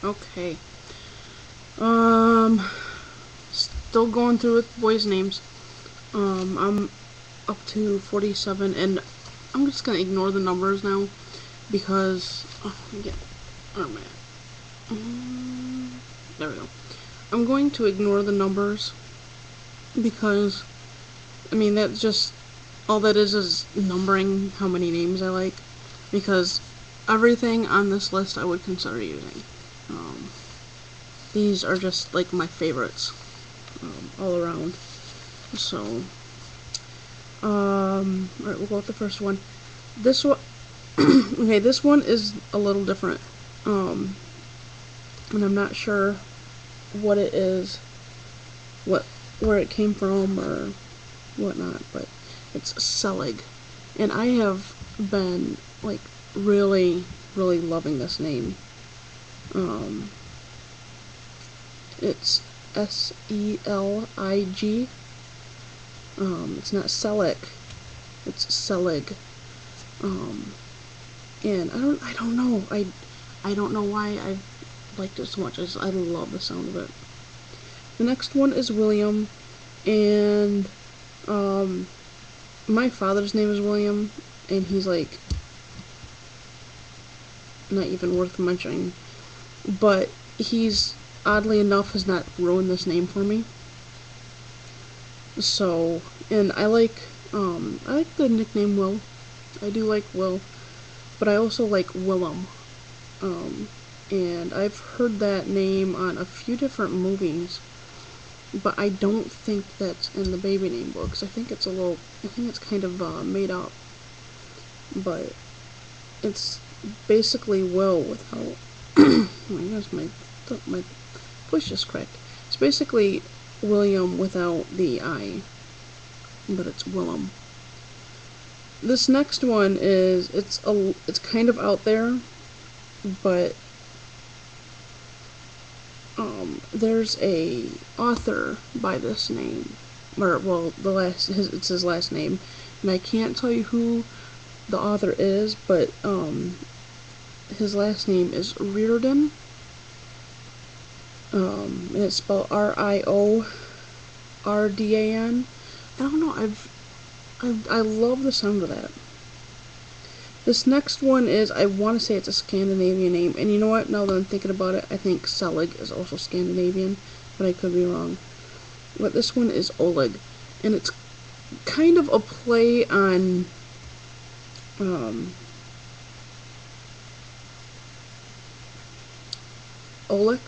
Okay. Still going through with boys' names. I'm up to 47, and I'm just gonna ignore the numbers now because again, oh man, there we go. I'm going to ignore the numbers because I mean that's just all that is numbering how many names I like, because everything on this list I would consider using. Um, these are just like my favorites all around. So, alright, we'll go with the first one. This one, okay, this one is a little different. And I'm not sure what it is, what where it came from or whatnot, but it's Selig, and I have been like really, really loving this name. Um, it's Selig. It's not Selig, it's Selig. Um, and I don't know, I don't know why I liked it so much. I love the sound of it. The next one is William, and um, my father's name is William, and he's like not even worth mentioning. But he's oddly enough has not ruined this name for me. So, and I like the nickname Will. I do like Will, but I also like Willem. Um, and I've heard that name on a few different movies, but I don't think that's in the baby name books. I think it's kind of made up, but it's basically Will without. Oh my gosh, my voice just cracked. It's basically William without the I, but it's Willem. This next one is it's kind of out there, but there's a author by this name, or well, it's his last name, and I can't tell you who the author is, but his last name is Riordan. And it's spelled Riordan. I don't know. I love the sound of that. This next one is, I want to say it's a Scandinavian name, and you know what? Now that I'm thinking about it, I think Selig is also Scandinavian, but I could be wrong. But this one is Oleg, and it's kind of a play on Oleg,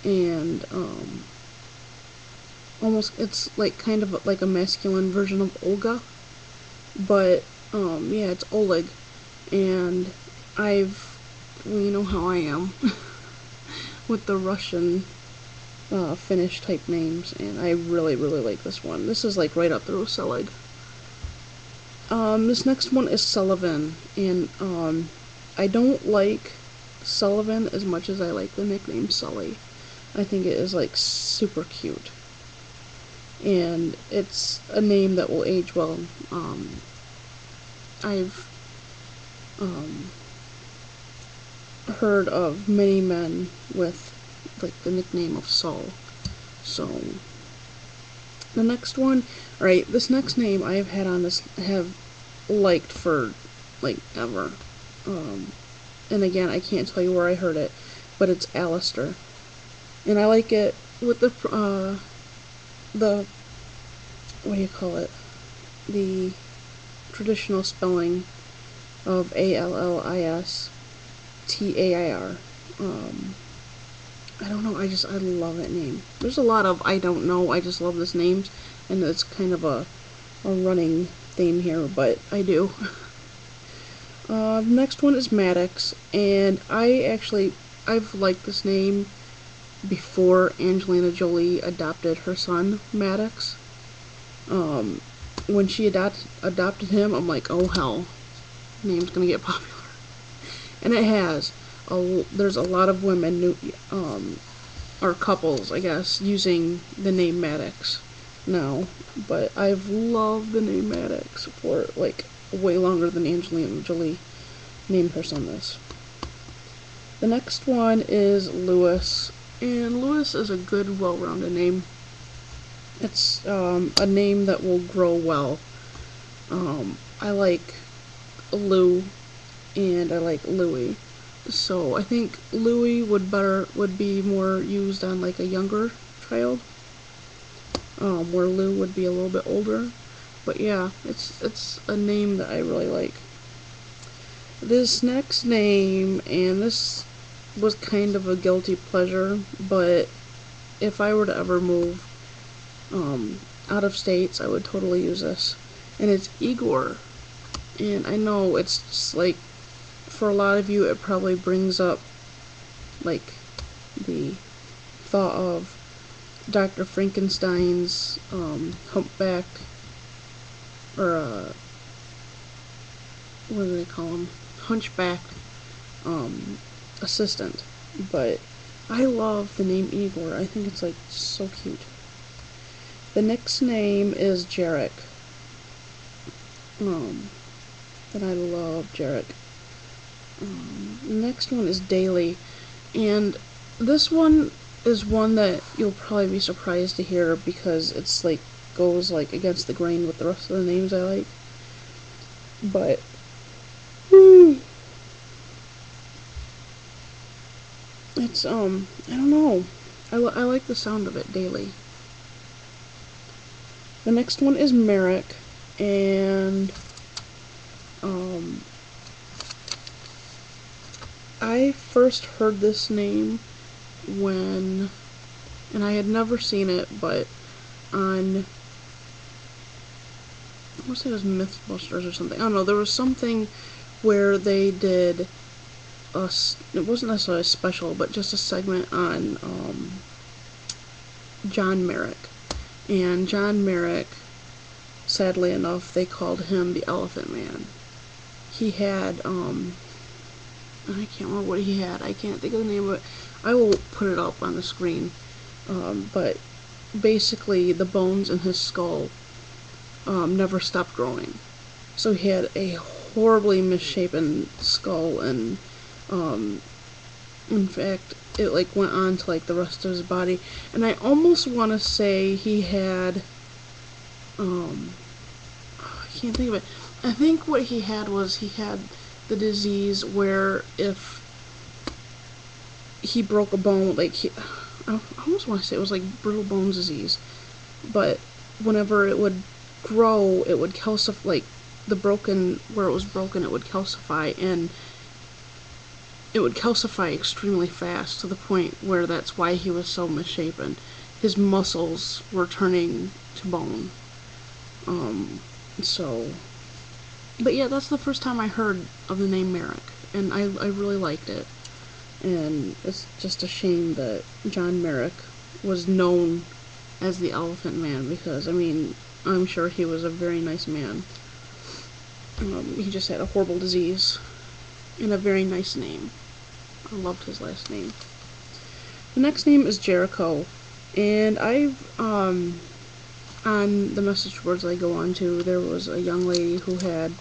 and almost it's like kind of like a masculine version of Olga, but yeah, it's Oleg, and well, you know how I am with the Russian Finnish type names, and I really, really like this one. This is like right up there with Selig. This next one is Sullivan, and I don't like Sullivan as much as I like the nickname Sully. I think it is like super cute, and it's a name that will age well. I've um, heard of many men with like the nickname of Saul. So the next one, alright, this next name I have had on this have liked for like ever. Um, and again, I can't tell you where I heard it, but it's Alistair, and I like it with the what do you call it? The traditional spelling of Allistair. I don't know. I love that name. There's a lot of I don't know. I just love this names, and it's kind of a running theme here, but I do. Next one is Maddox, and I've liked this name before Angelina Jolie adopted her son Maddox. Um, when she adopted him, I'm like, oh hell, name's gonna get popular, and it has. There's a lot of women, or couples, I guess, using the name Maddox now, but I've loved the name Maddox for like, way longer than Angelina Jolie named her son this. The next one is Lewis, and Lewis is a good, well-rounded name. It's a name that will grow well. I like Lou, and I like Louie. So I think Louie would be more used on like a younger child, where Lou would be a little bit older. But yeah, it's a name that I really like. This next name, and this was kind of a guilty pleasure, but if I were to ever move out of states, I would totally use this. And it's Igor. And I know it's just like, for a lot of you, it probably brings up like the thought of Dr. Frankenstein's humpback, or what do they call him? Hunchback assistant. But I love the name Igor. I think it's like so cute. The next name is Jarek. And I love Jarek. The next one is Daily, and this one is one that you'll probably be surprised to hear because it's like goes like against the grain with the rest of the names I like. But it's I don't know. I like the sound of it, Daily. The next one is Merrick, and I first heard this name when, and I had never seen it, but on, I want to say it was Mythbusters or something. I don't know. There was something where they did it wasn't necessarily a special, but just a segment on John Merrick. And John Merrick, sadly enough, they called him the Elephant Man. He had, I can't remember what he had. I can't think of the name of it. I will put it up on the screen. But basically, the bones in his skull never stopped growing. So he had a horribly misshapen skull, and in fact, it like went on to like the rest of his body. And I almost want to say he had, I can't think of it. I think what he had was he had the disease where if he broke a bone, like I almost want to say it was like brittle bone disease, but whenever it would grow, it would calcify, like the broken, where it was broken, it would calcify, and it would calcify extremely fast to the point where that's why he was so misshapen. His muscles were turning to bone. So, but yeah, that's the first time I heard of the name Merrick, and I really liked it. And it's just a shame that John Merrick was known as the Elephant Man, because, I mean, I'm sure he was a very nice man. He just had a horrible disease and a very nice name. I loved his last name. The next name is Jericho, and I've, on the message boards I go on to, there was a young lady who had,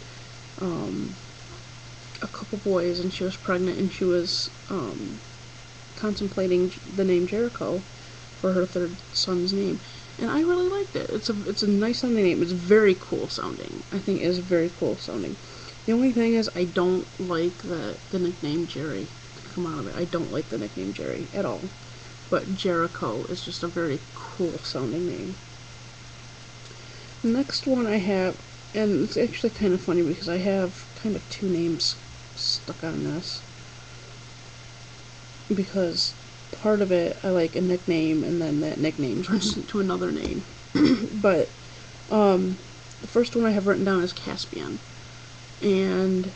a couple boys, and she was pregnant, and she was, contemplating the name Jericho for her third son's name. And I really liked it. It's a nice sounding name. It's very cool sounding. I think it is very cool sounding. The only thing is, I don't like the nickname Jerry to come out of it. I don't like the nickname Jerry at all. But Jericho is just a very cool sounding name. The next one I have, and it's actually kind of funny because I have kind of two names stuck on this. Because part of it, I like a nickname, and then that nickname turns into another name. But the first one I have written down is Caspian, and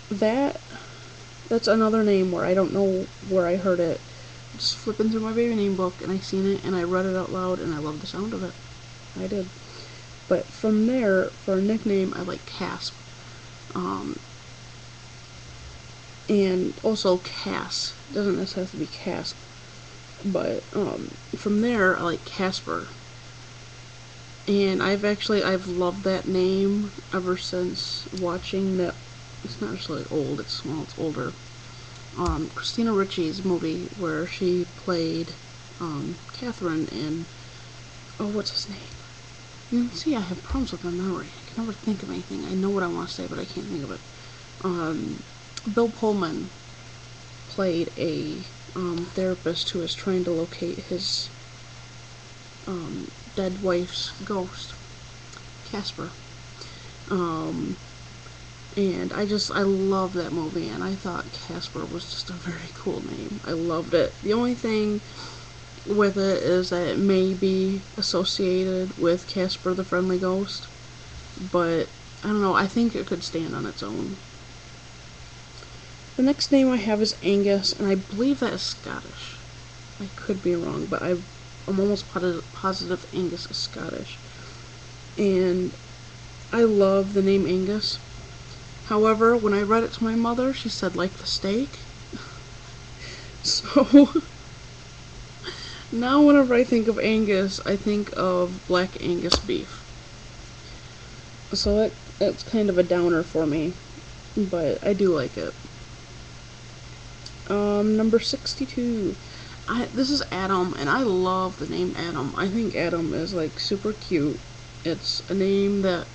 that's another name where I don't know where I heard it. Just flipping through my baby name book, and I seen it, and I read it out loud, and I loved the sound of it. I did. But from there, for a nickname, I like Casp. And also Cass. It doesn't necessarily have to be Casp. But from there, I like Casper. And I've loved that name ever since watching that it's not just like old, it's, well, it's older. Christina Ricci's movie where she played, Catherine in, oh, what's his name? You see, I have problems with my memory. I can never think of anything. I know what I want to say, but I can't think of it. Bill Pullman played a, therapist who is trying to locate his, dead wife's ghost, Casper. And I love that movie, and I thought Casper was just a very cool name. I loved it. The only thing with it is that it may be associated with Casper the Friendly Ghost, but I don't know, I think it could stand on its own. The next name I have is Angus, and I believe that is Scottish. I could be wrong, but I'm almost positive Angus is Scottish. And I love the name Angus. However, when I read it to my mother, she said, like the steak. So, now whenever I think of Angus, I think of Black Angus beef. So that's kind of a downer for me, but I do like it. Number 62. This is Adam, and I love the name Adam. I think Adam is, like, super cute. It's a name that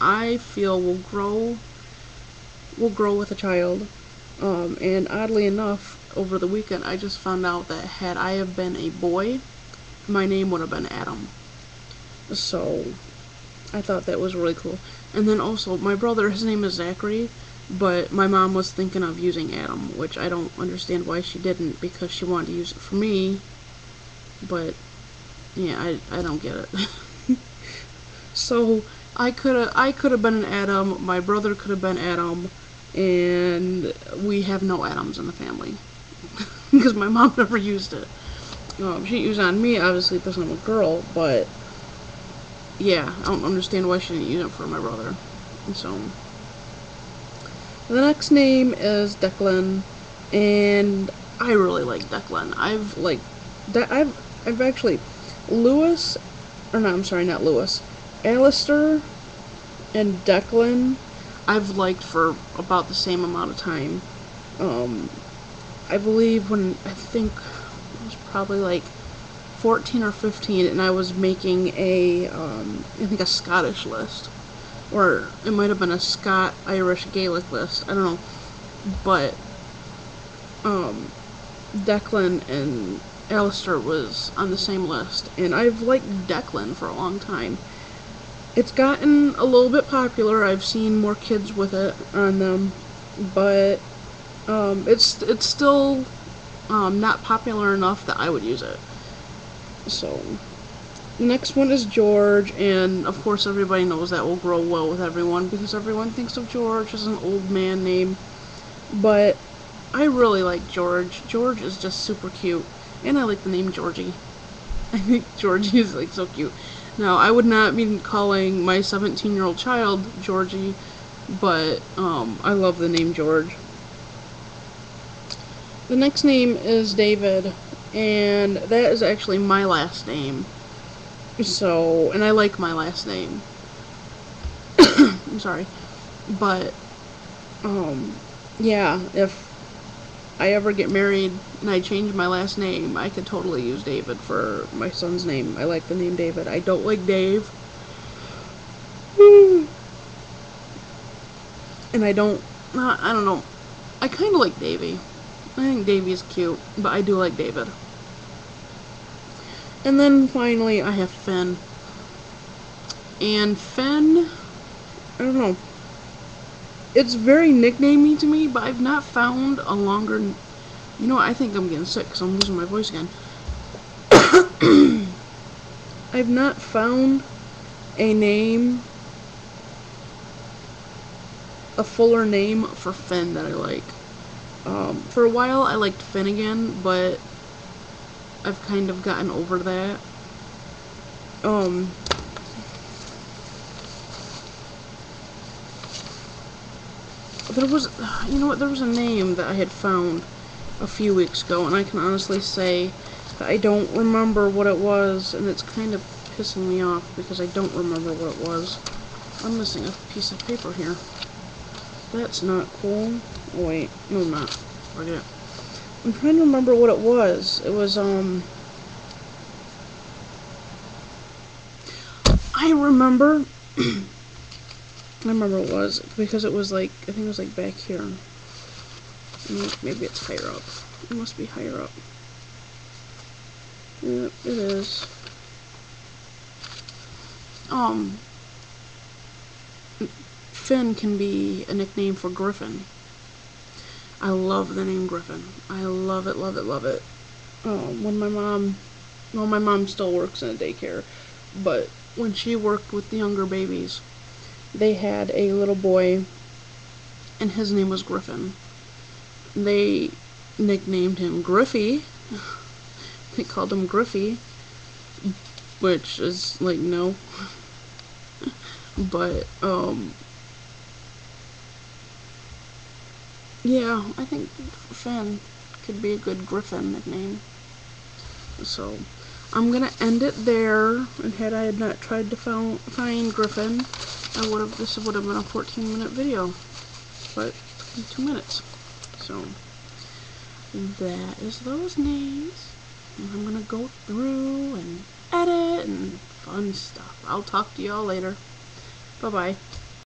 I feel will grow with a child. And oddly enough, over the weekend, I just found out that had I have been a boy, my name would have been Adam. So, I thought that was really cool. And then also, my brother, his name is Zachary, but my mom was thinking of using Adam, which I don't understand why she didn't, because she wanted to use it for me. But, yeah, I don't get it. So, I could have been an Adam, my brother could have been Adam, and we have no Adams in the family. Because my mom never used it. She didn't use it on me, obviously, because I'm a girl, but yeah, I don't understand why she didn't use it for my brother. And so, the next name is Declan, and I really like Declan. I've actually, Lewis, or no, I'm sorry, not Lewis, Alistair and Declan, I've liked for about the same amount of time. I believe I think it was probably like 14 or 15, and I was making I think a Scottish list. Or it might have been a Irish, Gaelic list. I don't know. But, Declan and Alistair was on the same list, and I've liked Declan for a long time. It's gotten a little bit popular. I've seen more kids with it on them, but it's still not popular enough that I would use it. So, the next one is George, and of course everybody knows that will grow well with everyone because everyone thinks of George as an old man name. But I really like George. George is just super cute, and I like the name Georgie. I think Georgie is like so cute. Now, I would not be calling my 17-year-old child Georgie, but I love the name George. The next name is David, and that is actually my last name. So, and I like my last name. I'm sorry. But, yeah, if I ever get married and I change my last name, I could totally use David for my son's name. I like the name David. I don't like Dave. And I don't know. I kind of like Davy. I think Davy is cute, but I do like David. And then finally I have Finn. And Finn, I don't know. It's very nicknamey to me, but I've not found a longer... You know what, I think I'm getting sick because I'm losing my voice again. I've not found a name, a fuller name for Finn that I like. For a while I liked Finnegan, but I've kind of gotten over that. There was, you know what, there was a name that I had found a few weeks ago, and I can honestly say that I don't remember what it was, and it's kind of pissing me off because I don't remember what it was. I'm missing a piece of paper here. That's not cool. Oh wait, no, not. Forget it. I'm trying to remember what it was. It was, I remember. I remember what it was, because it was like, I think it was like back here. Maybe it's higher up. It must be higher up. Yep, it is. Finn can be a nickname for Griffin. I love the name Griffin. I love it, love it, love it. When my mom, well, my mom still works in a daycare, but when she worked with the younger babies, they had a little boy, and his name was Griffin. They nicknamed him Griffey. They called him Griffey, which is like, no. But, yeah, I think Finn could be a good Griffin nickname. So, I'm gonna end it there, and had I had not tried to find Griffin, this would have been a 14-minute video, but it took me 2 minutes. So, that is those names, and I'm gonna go through and edit and fun stuff. I'll talk to y'all later. Bye-bye.